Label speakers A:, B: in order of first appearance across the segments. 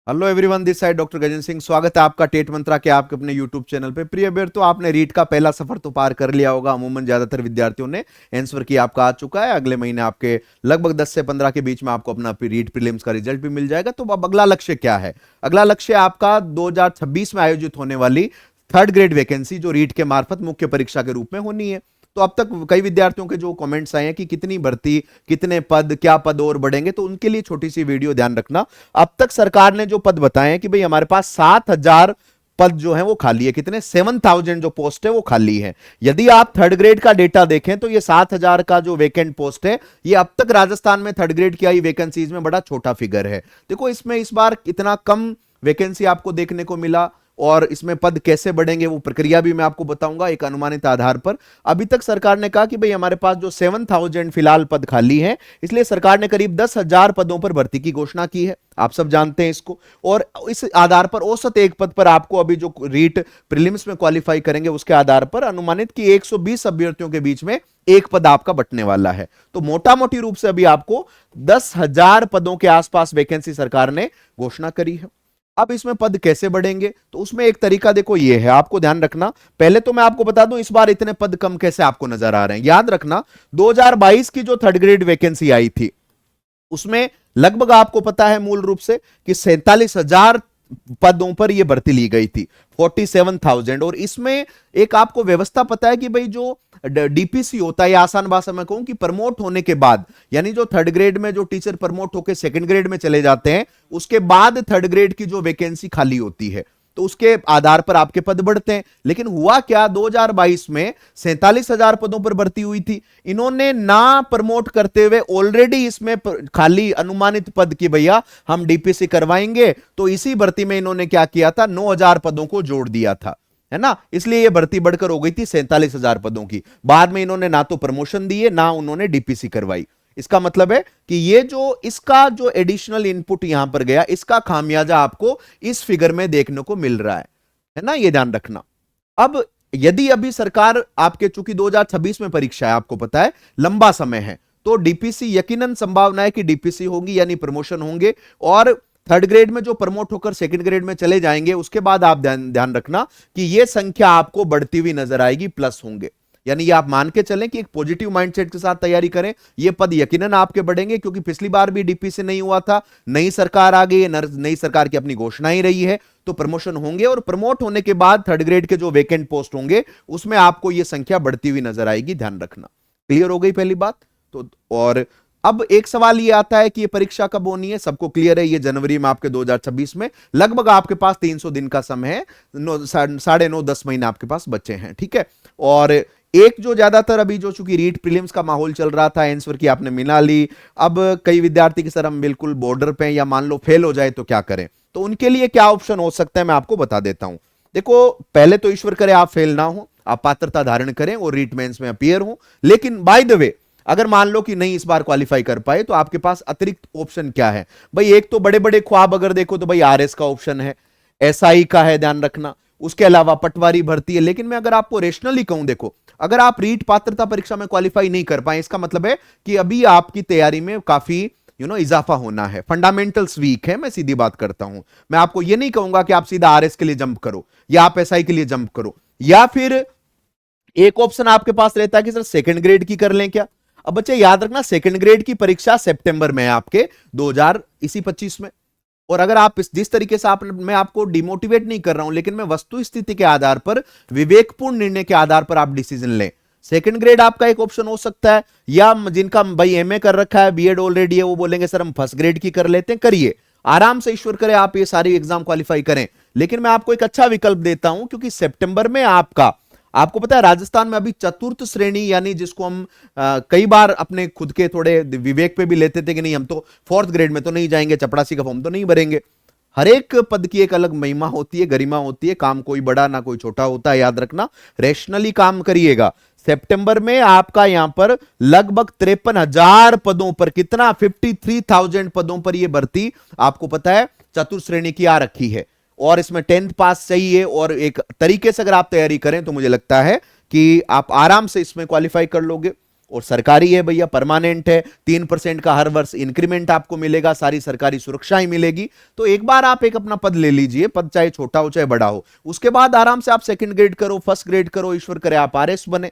A: Hello everyone, this side doctor Gajendra Singh. स्वागत है आपका टेट मंत्रा के आपके अपने यूट्यूब चैनल पे। प्रिय अभ्यर्थियों, आपने रीट का पहला सफर तो पार कर लिया होगा। अमूमन ज्यादातर विद्यार्थियों ने आंसर की आपका आ चुका है। अगले महीने आपके लगभग 10 से 15 के बीच में आपको अपना रीट प्रीलिम्स का रिजल्ट भी मिल जाएगा। तो अब अगला लक्ष्य क्या है? अगला लक्ष्य आपका 2026 में आयोजित होने वाली थर्ड ग्रेड वैकेंसी, जो रीट के मार्फत मुख्य परीक्षा के रूप में होनी है। तो अब तक कई विद्यार्थियों के जो कमेंट्स आए हैं कि कितनी भर्ती, कितने पद, क्या पद और बढ़ेंगे, तो उनके लिए छोटी सी वीडियो ध्यान रखना। अब तक सरकार ने जो पद बताए हैं कि भाई हमारे पास 7,000 पद जो है वो खाली है। कितने? 7,000 जो पोस्ट है वो खाली है। यदि आप थर्ड ग्रेड का डेटा देखें तो ये 7,000 का जो वैकेंट पोस्ट है, ये अब तक राजस्थान में थर्ड ग्रेड की आई वैकेंसीज में बड़ा छोटा फिगर है। देखो, इसमें इस बार इतना कम वैकेंसी आपको देखने को मिला, और इसमें पद कैसे बढ़ेंगे वो प्रक्रिया भी मैं आपको बताऊंगा एक अनुमानित आधार पर। अभी तक सरकार ने कहा कि भाई हमारे पास जो 7,000 फिलहाल पद खाली हैं, इसलिए सरकार ने करीब 10,000 पदों पर भर्ती की घोषणा की है। आप सब जानते हैं इसको। और इस आधार पर औसत एक पद पर आपको अभी जो रीट प्रीलिम्स में क्वालिफाई करेंगे उसके आधार पर अनुमानित कि 120 अभ्यर्थियों के बीच में एक पद आपका बटने वाला है। तो मोटा मोटी रूप से अभी आपको 10,000 पदों के आसपास वैकेंसी सरकार ने घोषणा करी है। अब इसमें पद कैसे बढ़ेंगे, तो उसमें एक तरीका देखो ये है, आपको ध्यान रखना। पहले तो मैं आपको बता दूं इस बार इतने पद कम कैसे आपको नजर आ रहे हैं। याद रखना, 2022 की जो थर्ड ग्रेड वैकेंसी आई थी उसमें लगभग आपको पता है मूल रूप से कि 47,000 पदों पर यह भर्ती ली गई थी, 47,000। और इसमें एक आपको व्यवस्था पता है कि भाई जो डीपीसी होता है, आसान भाषा में कहूं कि प्रमोट होने के बाद, यानी जो थर्ड ग्रेड में जो टीचर प्रमोट होकर सेकंड ग्रेड में चले जाते हैं, उसके बाद थर्ड ग्रेड की जो वैकेंसी खाली होती है तो उसके आधार पर आपके पद बढ़ते हैं। लेकिन हुआ क्या, 2022 में 47,000 पदों पर भर्ती हुई थी। इन्होंने ना प्रमोट करते हुए ऑलरेडी इसमें खाली अनुमानित पद की भैया हम डीपीसी करवाएंगे, तो इसी भर्ती में इन्होंने क्या किया था, 9,000 पदों को जोड़ दिया था, है ना। इसलिए यह भर्ती बढ़कर हो गई थी 47,000 पदों की। बाद में इन्होंने ना तो प्रमोशन दिए ना उन्होंने डीपीसी करवाई। इसका मतलब है कि ये जो इसका जो एडिशनल इनपुट यहां पर गया, इसका खामियाजा आपको इस फिगर में देखने को मिल रहा है ना, ये ध्यान रखना। अब यदि अभी सरकार आपके, चूंकि 2026 में परीक्षा है, आपको पता है लंबा समय है, तो डीपीसी यकीनन संभावना है कि डीपीसी होगी, यानी प्रमोशन होंगे। और थर्ड ग्रेड में जो प्रमोट होकर सेकंड ग्रेड में चले जाएंगे, उसके बाद आप ध्यान रखना कि यह संख्या आपको बढ़ती हुई नजर आएगी, प्लस होंगे। यानी ये आप मान के चलें कि एक पॉजिटिव माइंडसेट के साथ तैयारी करें, ये पद यकीनन आपके बढ़ेंगे, क्योंकि पिछली बार भी डीपीसी नहीं हुआ था, नई सरकार आ गई है, नई सरकार की अपनी घोषणा ही रही है, तो प्रमोशन होंगे। और प्रमोट होने के बाद थर्ड ग्रेड के जो वेकेंट पोस्ट होंगे उसमें आपको ये संख्या बढ़ती हुई नजर आएगी, ध्यान रखना। क्लियर हो गई पहली बात? तो और अब एक सवाल ये आता है कि ये परीक्षा कब होनी है। सबको क्लियर है, ये जनवरी में आपके 2026 में, लगभग आपके पास 300 दिन का समय है, 9.5-10 महीने आपके पास बचे हैं, ठीक है। और एक जो ज्यादातर अभी जो चूंकि रीट प्रीलिम्स का माहौल चल रहा था, आंसर की आपने मिला ली, अब कई विद्यार्थी की सर हम बिल्कुल बॉर्डर पे, या मान लो फेल हो जाए तो क्या करें, तो उनके लिए क्या ऑप्शन हो सकता है मैं आपको बता देता हूं। देखो, पहले तो ईश्वर करे आप फेल ना हो, आप पात्रता धारण करें और रीट मेंस में अपीयर हो। लेकिन बाय द वे, अगर मान लो कि नहीं इस बार क्वालिफाई कर पाए, तो आपके पास अतिरिक्त ऑप्शन क्या है भाई। एक तो बड़े बड़े ख्वाब अगर देखो तो भाई आरएस का ऑप्शन है, एसआई का है, ध्यान रखना। उसके अलावा पटवारी भर्ती है। लेकिन मैं अगर आपको रेशनली कहूं, देखो अगर आप रीट पात्रता परीक्षा में क्वालिफाई नहीं कर पाए, इसका मतलब है कि अभी आपकी तैयारी में काफी इजाफा होना है, फंडामेंटल्स वीक है। मैं सीधी बात करता हूं, मैं आपको यह नहीं कहूंगा कि आप सीधा आरएस के लिए जंप करो या आप एसआई के लिए जंप करो, या फिर एक ऑप्शन आपके पास रहता है कि सर सेकंड ग्रेड की कर लें क्या। अब बच्चे याद रखना, सेकंड ग्रेड की परीक्षा सितंबर में है आपके 2025 में। और अगर आप जिस तरीके से मैं आपको डिमोटिवेट नहीं कर रहा हूं, लेकिन मैं वस्तु स्थिति के आधार पर, विवेकपूर्ण निर्णय के आधार पर आप डिसीजन लें। सेकंड ग्रेड आपका एक ऑप्शन हो सकता है, या जिनका भाई एमए कर रखा है, बीएड ऑलरेडी है, वो बोलेंगे सर हम फर्स्ट ग्रेड की कर लेते हैं। करिए, आराम से, ईश्वर करे आप ये सारी एग्जाम क्वालिफाई करें। लेकिन मैं आपको एक अच्छा विकल्प देता हूं, क्योंकि सितंबर में आपको पता है राजस्थान में अभी चतुर्थ श्रेणी, यानी जिसको हम कई बार अपने खुद के थोड़े विवेक पे भी लेते थे कि नहीं हम तो फोर्थ ग्रेड में तो नहीं जाएंगे, चपड़ासी का फॉर्म तो नहीं भरेंगे। हर एक पद की एक अलग महिमा होती है, गरिमा होती है, काम कोई बड़ा ना कोई छोटा होता है, याद रखना। रैशनली काम करिएगा। सितंबर में आपका यहां पर लगभग 53,000 पदों पर, कितना, 53,000 पदों पर यह भर्ती आपको पता है चतुर्थ श्रेणी की आ रखी है। और इसमें 10th पास चाहिए, और एक तरीके से अगर आप तैयारी करें तो मुझे लगता है कि आप आराम से इसमें क्वालिफाई कर लोगे। और सरकारी है भैया, परमानेंट है, 3% का हर वर्ष इंक्रीमेंट आपको मिलेगा, सारी सरकारी सुरक्षाएं मिलेगी। तो एक बार आप एक अपना पद ले लीजिए, पद चाहे छोटा हो चाहे बड़ा हो, उसके बाद आराम से आप सेकंड ग्रेड करो, फर्स्ट ग्रेड करो, ईश्वर करे आप आरएस बने।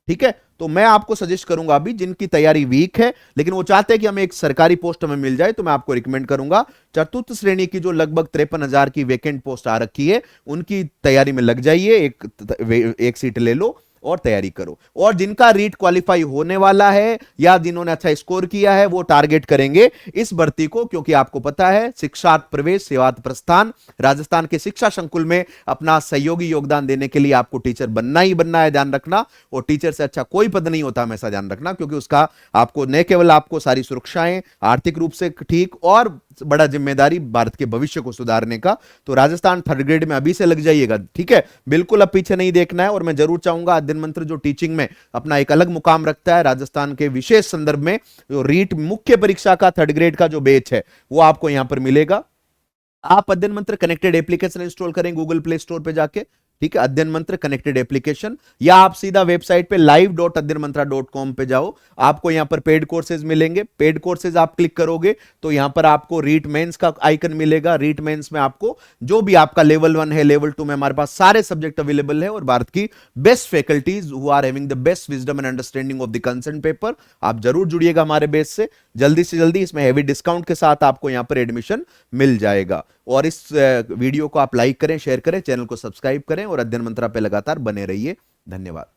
A: ठीक है, तो मैं आपको सजेस्ट करूंगा अभी जिनकी तैयारी वीक है लेकिन वो चाहते हैं कि हमें एक सरकारी पोस्ट हमें मिल जाए, तो मैं आपको रिकमेंड करूंगा चतुर्थ श्रेणी की जो लगभग 53,000 की वैकेंट पोस्ट आ रखी है उनकी तैयारी में लग जाइए, एक सीट ले लो और तैयारी करो। और जिनका रीट क्वालिफाई होने वाला है या जिन्होंने अच्छा स्कोर किया है वो टारगेट करेंगे इस भर्ती को, क्योंकि आपको पता है शिक्षार्थ प्रवेश सेवार्थ प्रस्थान राजस्थान के शिक्षा संकुल में अपना सहयोगी योगदान देने के लिए आपको टीचर बनना ही बनना है, ध्यान रखना। और टीचर से अच्छा कोई पद नहीं होता, हमेशा ध्यान रखना, क्योंकि उसका आपको न केवल आपको सारी सुरक्षाएं, आर्थिक रूप से ठीक, और बड़ा जिम्मेदारी भारत के भविष्य को सुधारने का। तो राजस्थान थर्ड ग्रेड में अभी से लग जाइएगा, ठीक है, बिल्कुल अब पीछे नहीं देखना है। और मैं जरूर चाहूंगा अध्ययन मंत्र जो टीचिंग में अपना एक अलग मुकाम रखता है राजस्थान के विशेष संदर्भ में, जो रीट मुख्य परीक्षा का थर्ड ग्रेड का जो बैच है वो आपको यहां पर मिलेगा। आप अध्ययन मंत्र कनेक्टेड एप्लीकेशन इंस्टॉल करें गूगल प्ले स्टोर पे जाके, ठीक है, अध्ययन मंत्र कनेक्टेड एप्लीकेशन, या आप सीधा वेबसाइट पे live.adhyanmantra.com पे जाओ, आपको यहां पर पेड कोर्सेज मिलेंगे। पेड कोर्सेज आप क्लिक करोगे तो यहां पर आपको रीट मेंस का आइकन मिलेगा। रीट मेंस में आपको जो भी आपका लेवल 1 है, लेवल 2 में हमारे पास सारे सब्जेक्ट अवेलेबल है, और भारत की best faculties who are having the best wisdom and understanding of the concern paper. आप जरूर जुड़िएगा हमारे बेस से जल्दी, इसमें हैवी डिस्काउंट के साथ आपको यहां पर एडमिशन मिल जाएगा। और इस वीडियो को आप लाइक करें, शेयर करें, चैनल को सब्सक्राइब करें और अध्ययन मंत्रा पे लगातार बने रहिए। धन्यवाद।